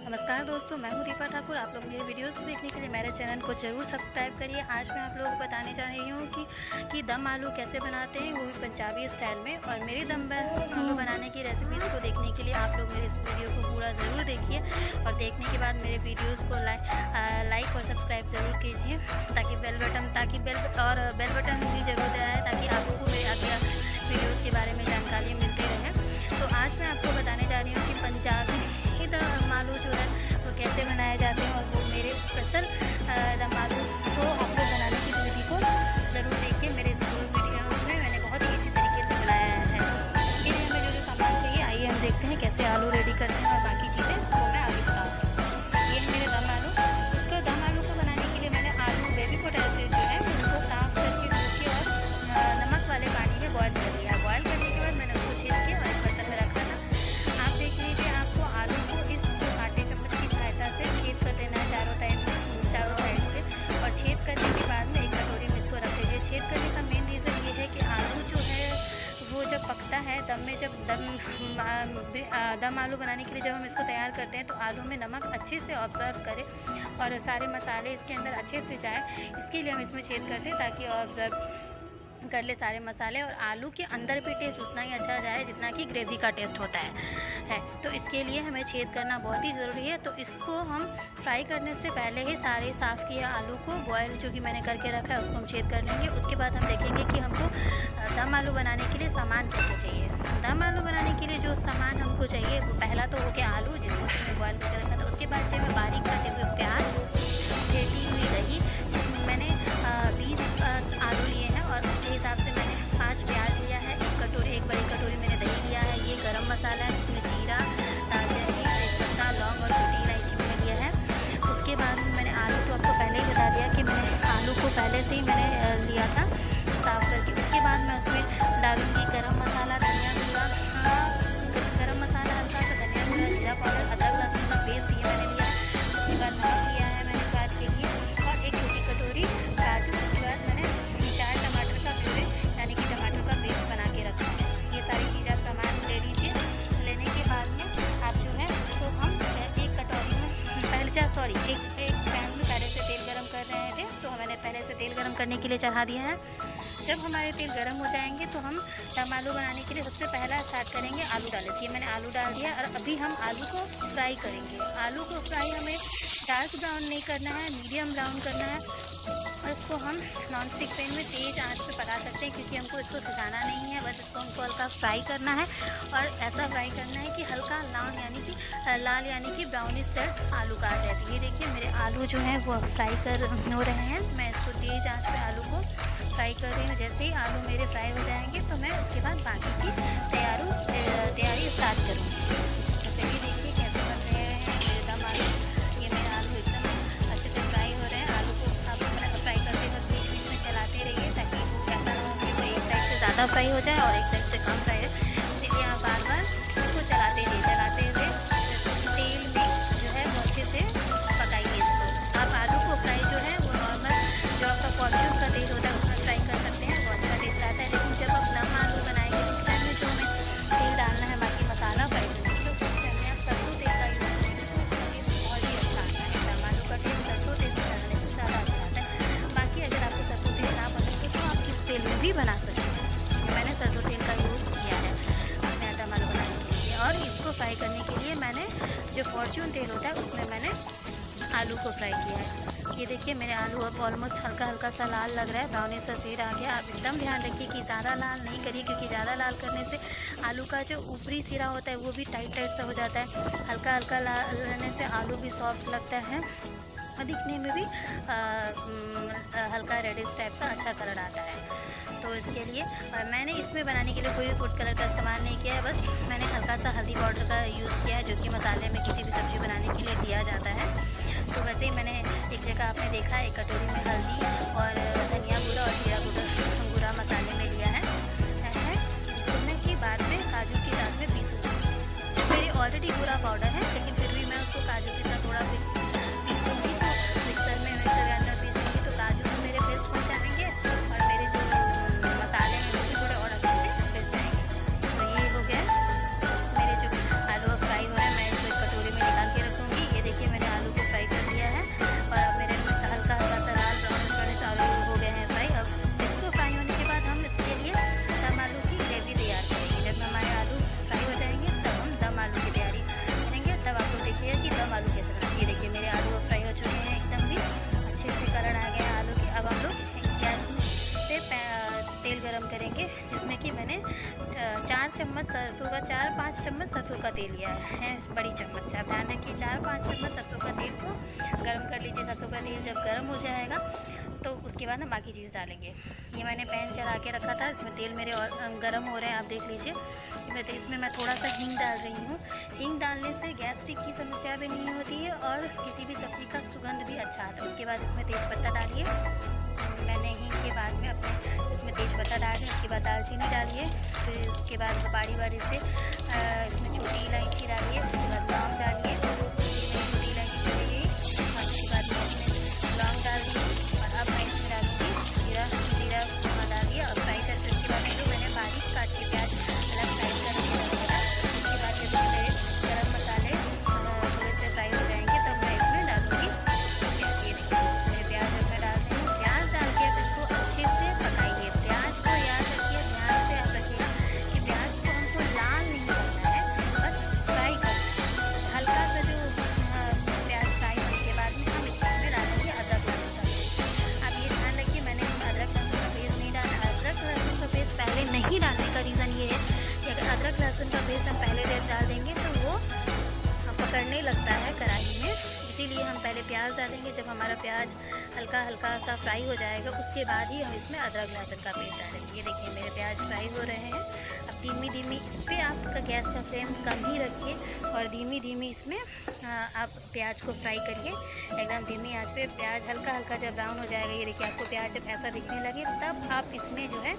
नमस्कार दोस्तों, मैं हूँ दीपा ठाकुर। आप लोग मेरे वीडियोस देखने के लिए मेरे चैनल को ज़रूर सब्सक्राइब करिए। आज मैं आप लोगों को बताने जा रही हूँ कि दम आलू कैसे बनाते हैं, वो भी पंजाबी स्टाइल में। और मेरी दम आलू बनाने की रेसिपीज़ को देखने के लिए आप लोग मेरे इस वीडियो को पूरा ज़रूर देखिए और देखने के बाद मेरे वीडियोज़ को लाइक और सब्सक्राइब ज़रूर कीजिए ताकि बेल बटन भी ज़रूर दबाएँ ताकि आपको मेरे आगे वीडियोज़ के बारे में जानकारी मिलती रहे। तो आज मैं आपको बताने जा रही हूँ कि पंजाबी दम आलू जो है वो कैसे बनाए जाते हैं, और वो मेरे स्पेशल दम आलू को आप लोग बनाने की विधि को ज़रूर देखिए। मेरे वीडियो में मैंने बहुत ही अच्छी तरीके से बनाया है। इसके लिए हमें जो सामान चाहिए, आइए हम देखते हैं कैसे आलू रेडी करते हैं और बाकी चीज़ें वो मैं आगे बताऊँगी। ये है मेरे दम आलू। उसको दम आलू को बनाने के लिए मैंने आलू बेबी पोटैटो जो है उनको साफ करके धो के और नमक वाले पानी में बॉयल कर लिया। बॉयल करने के बाद मैंने उसको छील के और एक बर्तन में रखा था। आप देख लीजिए, आपको आलू को इस आटे चम्मच की सहायता से छेद कर देना है चारों साइड से। और छेद करने के बाद में एक कटोरी में इसको रख दीजिए। छेद करने का मेन रीज़न ये है कि आलू जो है वो जब पकता है दम में, जब दम आलू बनाने के लिए जब हम इसको तैयार करते हैं तो आलू में नमक अच्छे से ऑब्जर्व करे और सारे मसाले इसके अंदर अच्छे से जाए। इसके लिए हम इसमें छेद करते हैं ताकि ऑब्जर्व कर ले सारे मसाले और आलू के अंदर भी टेस्ट उतना ही अच्छा जाए जितना कि ग्रेवी का टेस्ट होता है। तो इसके लिए हमें छेद करना बहुत ही ज़रूरी है। तो इसको हम फ्राई करने से पहले ही सारे साफ़ किया आलू को बॉयल जो कि मैंने करके रखा है उसको हम छेद कर लेंगे। उसके बाद हम देखेंगे कि हमको दम आलू बनाने के लिए सामान क्या चाहिए। दम आलू बनाने के लिए जो सामान हमको चाहिए वो पहला तो हो गया आलू, जिसको मैंने बॉयल करके रखा था। उसके बाद चाहिए बारीक काटे हुए प्याज, फेंटी हुई दही। मैंने 20 आलू लिए हैं और उसके हिसाब से मैंने 5 प्याज लिया है। एक बड़ी कटोरी मैंने दही लिया है। ये गरम मसाला है जिसमें जीरा, दालचीनी, तेजपत्ता, लौंग और छोटी इलायची मैंने लिया है। उसके बाद मैंने आलू तो आपको पहले ही बता दिया कि मैंने आलू को पहले से ही मैंने लिया था साफ़ करके। उसके बाद मैं उसमें डालूँगी गरम मसाला, धनिया गुड़ा, गरम मसाला हल्का सा, धनिया गुड़ा, जीरा पाउडर, अदरक लहसुन का पेस्ट ये मैंने लिया है। उसके बाद नमक लिया है मैंने स्वाद के लिए और एक छोटी कटोरी काजू। उसके बाद मैंने 4 टमाटर का प्यूरे यानी कि टमाटर का पेस्ट बना के रखा है। ये सारी चीज़ें आप सामान ले लीजिए। लेने के बाद में आप जो है तो हम एक कटोरी में एक पैन में पहले से तेल गरम कर रहे थे, तो मैंने पहले से तेल गरम करने के लिए चढ़ा दिया है। जब हमारे तेल गरम हो जाएंगे तो हम दम आलू बनाने के लिए सबसे पहला स्टार्ट करेंगे आलू डालने से। मैंने आलू डाल दिया और अभी हम आलू को फ्राई करेंगे। आलू को फ्राई हमें डार्क ब्राउन नहीं करना है, मीडियम ब्राउन करना है। और इसको हम नॉन स्टिक पैन में तेज़ आंच पे पका सकते हैं क्योंकि हमको इसको सिजाना नहीं है, बस इसको हमको हल्का फ्राई करना है। और ऐसा फ्राई करना है कि हल्का लाल यानी कि ब्राउनिश साइड आलू का आ जाए। तो ये देखिए मेरे आलू जो हैं वो फ्राई हो रहे हैं। मैं इसको तेज़ आंच पे आलू को फ्राई कर रही हूँ। जैसे ही आलू मेरे फ्राई हो जाएंगे तो मैं उसके बाद बाकी की तैयारी स्टार्ट करूँगी। तो ये देखिए कैसे बन रहे हैं मेरे दम आलू। ये मेरे आलू एकदम अच्छे से फ्राई हो रहे हैं। आलू को आप फ्राई करते वक्त बीच बीच में चलाते रहिए ताकि वो ऐसा ना हो कि वो एक साइड से ज़्यादा फ्राई हो जाए और एक साइड से कम फ्राई हो। इसलिए आप बार बार इसको चलाते हुए तेल में जो है वो अच्छे से पकाइए इसको। आप आलू को फ्राई जो है वो नॉर्मल जो आपका फॉर्च्यून का तेल होता है उसमें फ्राई कर सकते हैं, वो अच्छा टेस्ट आता है। लेकिन जब आप दम आलू बनाएंगे तो उस टाइम में जो हमें तेल डालना है बाकी मसाला फ्राई करने के, तो उस टाइम में आप सरसों तेल का यूज़ करेंगे तो उसका टेस्ट बहुत ही अच्छा आता है। दम आलू का टेस्ट सरसों तेल से डालने से ज़्यादा अच्छा आता है। बाकी अगर आपको सरसों तेल ना पसंद हो तो आप किस तेल में भी बना सकते हैं। मैंने सरसों तेल का यूज़ किया है अपने दम आलू बनाने के लिए। और इसको फ्राई करने के लिए मैंने जो फॉर्च्यून तेल होता है उसमें मैंने आलू को फ्राई किया है। ये देखिए मेरे आलू अब ऑलमोस्ट हल्का सा लाल लग रहा है, ब्राउनिश सा शेड आ गया। आप एकदम ध्यान रखिए कि ज़्यादा लाल नहीं करिए क्योंकि ज़्यादा लाल करने से आलू का जो ऊपरी सिरा होता है वो भी टाइट सा हो जाता है। हल्का लाल रहने से आलू भी सॉफ्ट लगता है और दिखने में भी हल्का रेडिश टाइप का अच्छा कलर आता है। तो इसके लिए मैंने इसमें बनाने के लिए कोई फूड कलर का इस्तेमाल नहीं किया है, बस मैंने हल्का सा हल्दी पाउडर का यूज़ किया है जो कि मसाले में किसी भी सब्ज़ी बनाने के लिए दिया जाता है। तो वैसे ही मैंने एक जगह आपने देखा एक कटोरी में हल्दी और धनिया गुड़ा और जीरा गुड़ा मसाले में लिया है। भूनने के बाद में काजू के साथ में पीसूँगी। मेरी ऑलरेडी गुड़ा पाउडर है लेकिन फिर भी मैं उसको काजू के साथ थोड़ा पीसूँगी। तो मिक्सर ग्राइंडर पीसूँगी तो काजू में मेरे पेस्ट हो जाएंगे और मेरे जो मसाले हैं वो भी थोड़े और अच्छे से पिस जाएंगे। तो ये हो गया मेरे जो आलू फ्राई हो रहे हैं। मैं इसको एक कटोरी में निकाल के रखूँगी। ये चम्मच सरसों का 4-5 चम्मच सरसों का तेल लिया है बड़ी चम्मच से। आप ध्यान रखिए 4-5 चम्मच सरसों का तेल को गर्म कर लीजिए। सरसों का तेल जब गर्म हो जाएगा तो उसके बाद हम बाकी चीज़ डालेंगे। ये मैंने पैन चढ़ा के रखा था, इसमें तेल मेरे और गर्म हो रहे हैं, आप देख लीजिए। इसमें मैं थोड़ा सा हींग डाल रही हूँ। हींग डालने से गैस्ट्रिक की समस्या भी नहीं होती है और किसी भी सब्ज़ी का सुगंध भी अच्छा आता है। उसके बाद इसमें तेज़पत्ता डालिए। मैंने हींग के बाद में अपने इसमें तेज़पत्ता डाली, उसके बाद दालचीनी डालिए। फिर उसके बाद बारी बारी से इसमें छोटी इलायची डालिए, उसके बाद लौंग डालिए। छोटी इलायची चली गई और उसके बाद में इसमें लौंग डाल दी और अब मैं इसमें डालूँगी जीरा डाल दिया और फ्राई करके उसके बाद जो मैंने बारीक काट के प्याज अलग फ्राई कर दिया। उसके बाद जब मेरे गरम मसाले थोड़े से फ्राई हो जाएंगे तब मैं इसमें डालूँगी प्याज। ये देखिए मेरे प्याज जब मैं डाल रही हूँ, प्याज डाल के अब इसको अच्छे से पकाइए। प्याज को याद रखिए, ध्यान से आप रखिएगा कि प्याज को हमको लाल नहीं करना है, बस फ्राई करना है। हल्का सा जो प्याज फ्राई होने के बाद में हम इसमें डालेंगे अदरक लहसुन का पेस्ट। आप ये ध्यान रखिए मैंने अदरक लहसुन का पेस्ट नहीं डाला। अदरक लहसुन का पेस्ट पहले नहीं डालने का रीज़न ये है कि अगर अदरक लहसुन का पेस्ट हम पहले डाल देंगे तो वो पकड़ने लगता है कढ़ाई में, इसीलिए हम पहले प्याज डालेंगे। जब हमारा प्याज हल्का हल्का सा फ्राई हो जाएगा उसके बाद ही हम इसमें अदरक लहसुन का पेस्ट डालेंगे। ये देखिए मेरे प्याज फ्राई हो रहे हैं। अब धीमी धीमी इस पर आपका गैस का फ्लेम कम ही रखिए और धीमी धीमी इसमें आप प्याज को फ्राई करिए एकदम धीमी आंच पे। प्याज हल्का हल्का जब ब्राउन हो जाएगा, ये देखिए आपको प्याज जब ऐसा दिखने लगे तब आप इसमें जो है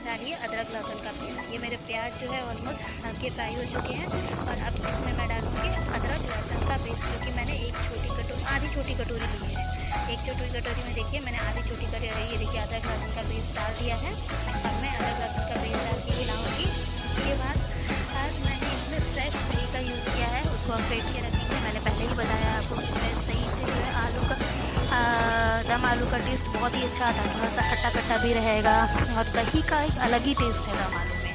डालिए अदरक लहसुन का पेस्ट। ये मेरे प्याज जो है ऑलमोस्ट हल्के फ्राई हो चुके हैं और अब इसमें मैं डालूँगी अदरक लहसुन का पेस्ट, जो कि मैंने आधी छोटी कटोरी ली है। एक छोटी कटोरी में देखिए मैंने आधी छोटी कटोरी, ये देखिए अदरक लहसुन का पेस्ट डाल दिया है। अब मैं अदरक लहसुन का पेस्ट डाल के हिलाऊँगी। उसके बाद आज मैंने इसमें फ्रेश दही का यूज़ किया है, उसको हम फेंट के रखेंगे। मैंने पहले ही बताया आपको इसमें सही से जो है आलू का दम आलू का टेस्ट बहुत ही अच्छा आता है, थोड़ा सा खट्टा खट्टा भी रहेगा और दही का एक अलग ही टेस्ट है दम आलू में।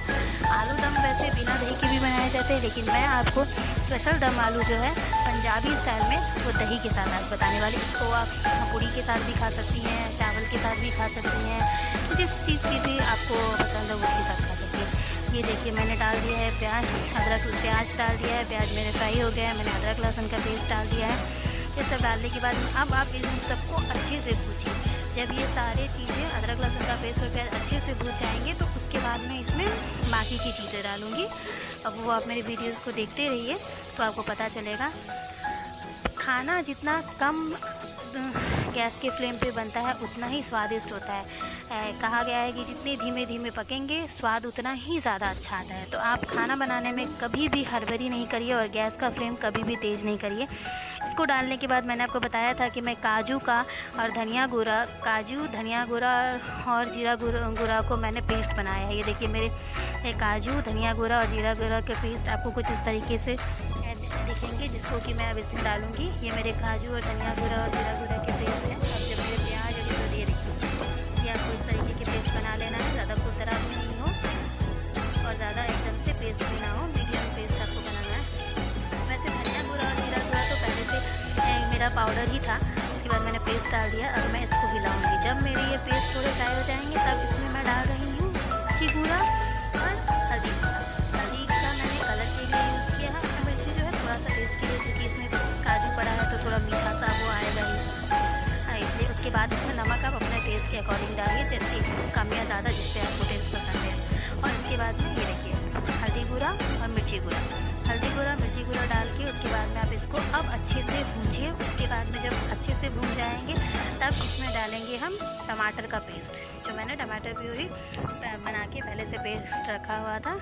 आलू दम वैसे बिना दही के भी बनाए जाते हैं, लेकिन मैं आपको स्पेशल दम आलू जो है पंजाबी स्टाइल में वो दही के साथ आज बताने वाली। इसको आप पूड़ी के साथ भी खा सकती हैं, चावल के साथ भी खा सकती हैं, जिस चीज़ की भी आपको पसंद है उसके साथ खा सकती हैं। ये देखिए मैंने डाल दिया है प्याज प्याज डाल दिया है, प्याज मेरे फ्राई हो गया है। मैंने अदरक लहसुन का पेस्ट डाल दिया है। ये सब डालने के बाद अब आप इन सबको अच्छे से भूजिए। जब ये सारी चीज़ें अदरक लहसुन का पेस्ट और प्याज अच्छे से भूज जाएंगे तो उसके बाद में इसमें बाकी की चीज़ें डालूँगी। अब वो आप मेरे वीडियोज़ को देखते रहिए तो आपको पता चलेगा। खाना जितना कम गैस के फ्लेम पे बनता है उतना ही स्वादिष्ट होता है। कहा गया है कि जितने धीमे धीमे पकेंगे स्वाद उतना ही ज़्यादा अच्छा आता है। तो आप खाना बनाने में कभी भी हड़बड़ी नहीं करिए और गैस का फ्लेम कभी भी तेज़ नहीं करिए। इसको डालने के बाद मैंने आपको बताया था कि मैं काजू और धनिया गुड़ा और जीरा गुड़ा को मैंने पेस्ट बनाया है। ये देखिए मेरे काजू, धनिया गुड़ा और जीरा गुड़ा के पेस्ट आपको कुछ इस तरीके से दिखेंगे, जिसको कि मैं अब इसमें डालूँगी। ये मेरे काजू और धनिया गुड़ा और जीरा गुड़ा के पेस्ट हैं। अब जब मेरे प्याज अभी तो ये देखिए, ये आपको इस तरीके के पेस्ट बना लेना है, ज़्यादा खुरदरा भी नहीं हो और ज़्यादा एकदम से पेस्ट भी ना हो, मीडियम पेस्ट आपको बनाना है। वैसे धनिया गुड़ा और जीरा गुड़ा तो पहले से मेरा पाउडर ही था, उसके बाद मैंने पेस्ट डाल दिया। अब मैं इसको हिलाऊँगी। जब मेरे ये पेस्ट थोड़े फ्राई हो जाएंगे तब इसमें मैं डाल रही हूँ मिर्ची गुड़ा और हल्दी गुड़ा। हल्दी का मैंने कलर के लिए यूज़ किया है, मिर्ची जो है थोड़ा सा टेस्ट के लिए, क्योंकि इसमें काजू पड़ा है तो थोड़ा मीठा सा वो आएगा ही, इसलिए। उसके बाद इसमें नमक आप अपने टेस्ट के अकॉर्डिंग डालिए, जैसे कम या ज़्यादा जिससे आपको टेस्ट पसंद है। और इसके बाद में ये देखिए हल्दी गुड़ा और मिर्ची गुड़ा, हल्दी गुड़ा मिर्ची गुड़ा डाल के उसके बाद में आप इसको अब अच्छे से भूंजिए। उसके बाद में जब अच्छे से भून जाएंगे तब इसमें डालेंगे हम टमाटर का पेस्ट, जो मैंने टमाटर प्यूरी बना के पहले से पेस्ट रखा हुआ था।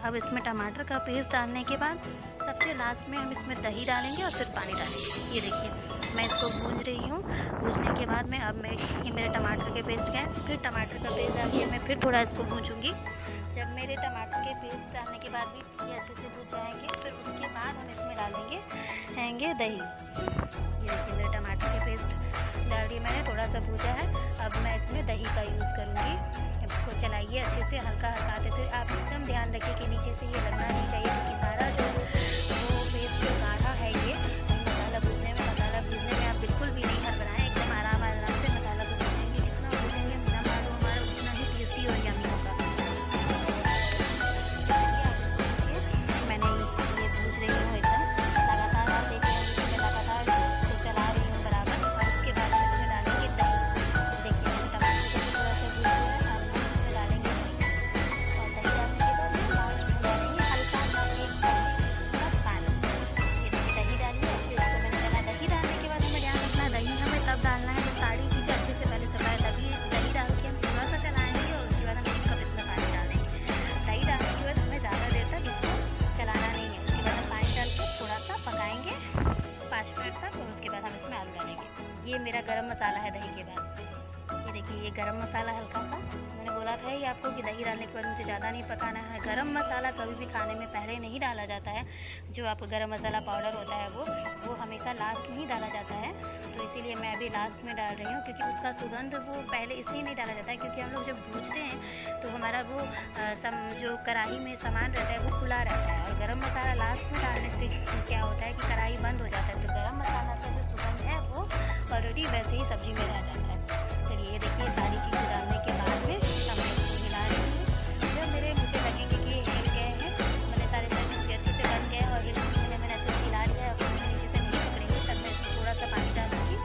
अब इसमें टमाटर का पेस्ट डालने के बाद सबसे लास्ट में हम इसमें दही डालेंगे और फिर पानी डालेंगे। ये देखिए मैं इसको भून रही हूँ। भूनने के बाद में अब ये मेरे टमाटर के पेस्ट का है, फिर टमाटर का पेस्ट डाल के मैं फिर थोड़ा इसको भूनूँगी। जब मेरे टमाटर के पेस्ट डालने के बाद भी ये अच्छे से भून जाएंगे, फिर उसके बाद हम इसमें डालेंगे दही। ये देखिए मेरे टमाटर के पेस्ट डाल दिए मैंने, थोड़ा सा भूजा है। अब मैं इसमें दही का यूज़ करूँगी। इसको चलाइए अच्छे से, हल्का हल्का आते थे। आप एकदम ध्यान रखिए कि नीचे से ये लगना नहीं चाहिए, क्योंकि सारा जो वो पेस्ट जो गाढ़ा है ये मसाला भूनने में आप बिल्कुल भी नहीं हड़बड़ाएं, एकदम आराम से मसाला भूनेंगे। जितना भूनेंगे दम आलू हमारा उतना ही टेस्टी और यम्मी होगा। ये मेरा गरम मसाला है दही के बाद। ये देखिए ये गरम मसाला हल्का सा, मैंने बोला था ही आपको कि दही डालने के बाद मुझे ज़्यादा नहीं पकाना है। गरम मसाला कभी भी खाने में पहले नहीं डाला जाता है। जो आपका गरम मसाला पाउडर होता है वो हमेशा लास्ट में ही डाला जाता है। तो इसीलिए मैं अभी लास्ट में डाल रही हूँ, क्योंकि उसका सुगंध वो पहले इसलिए नहीं डाला जाता है क्योंकि हम लोग जब भूनते हैं तो हमारा वो जो कढ़ाई में सामान रहता है वो खुला रहता है, और गरम मसाला लास्ट में डालने से क्या होता है कि कढ़ाई बंद हो जाता है। तो गरम मसाला का जो सुगंध है वो ऑलरेडी वैसे ही सब्ज़ी में रह जाता है। चलिए ये देखिए सारी चीज़ें डालने के बाद में अब मैं इसको मिला रही हूँ। जब मुझे लगेंगे कि हिल गए हैं, मैंने सारे सब्ज़ी अच्छे से बन गए और मैंने ऐसे हिला लिया और नीचे से नहीं पकड़ेंगे, तब मैं इसमें थोड़ा सा पानी डालूँगी।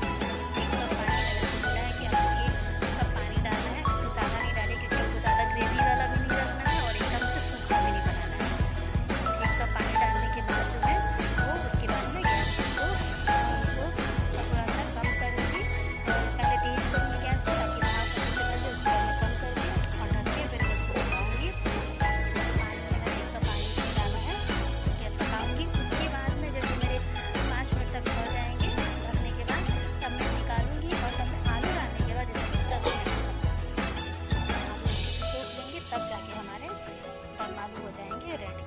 एक कप पानी मैंने बोला है कि आपको एक कप पानी डालना है, उससे ज़्यादा नहीं डालें क्योंकि हमको ज़्यादा ग्रेवी वाला भी नहीं रखना है और एकदम से सूखा भी नहीं बनाना है। एक कप पानी डालने के बाद जो है वो उसके बाद में गैस को थोड़ा सा कम करूँगी, पहले तेज़ करूँगी गैस को ताकि भाप अच्छे से बन जाए। उसके बाद मैं कम करके और ढक के फिर उसको पकाऊँगी। पानी मैंने एक कप पानी में डाला है, गैस पकाऊँगी। उसके बाद में जब मेरे 5 मिनट तक हो जाएंगे ढकने के बाद, तब मैं निकालूँगी और तब मैं आलू डालने के बाद इसमें 10 मिनट आलू सोख देंगे, तब जाके हमारे दम आलू हो जाएंगे रेडी।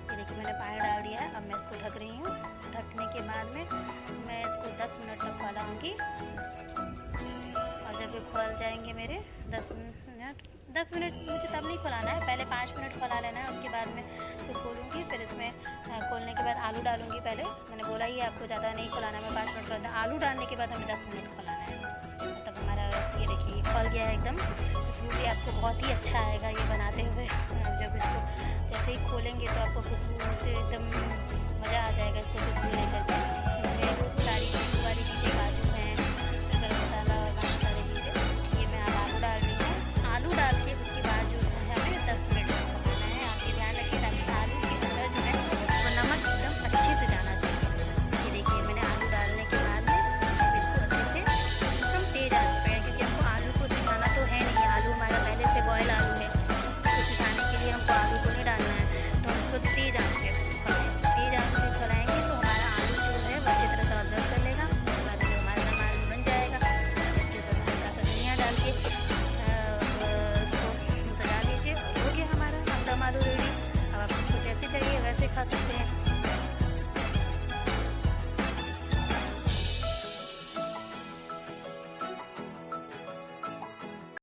ये देखिए मैंने पानी डाल दिया है, अब मैं इसको ढक रही हूँ। ढकने के बाद में मैं इसको 10 मिनट तक खौलाऊँगी, और जब ये खोल जाएंगे मेरे 10 मिनट मुझे तब नहीं खोलाना है, पहले 5 मिनट खोला लेना है। उसके बाद में इसको खोलूँगी, फिर इसमें खोलने के बाद आलू डालूँगी। पहले मैंने बोला ही आपको ज़्यादा नहीं खोलाना, मैं 5 मिनट खोलना, आलू डालने के बाद हमें 10 मिनट खोलाना है। तब हमारा ये देखिए खोल गया है एकदम। खुशबू भी आपको बहुत ही अच्छा आएगा ये बनाते हुए। जब इसको जैसे ही खोलेंगे तो आपको खुशबू से एकदम मज़ा आ जाएगा इसको खुशबू लेकर के।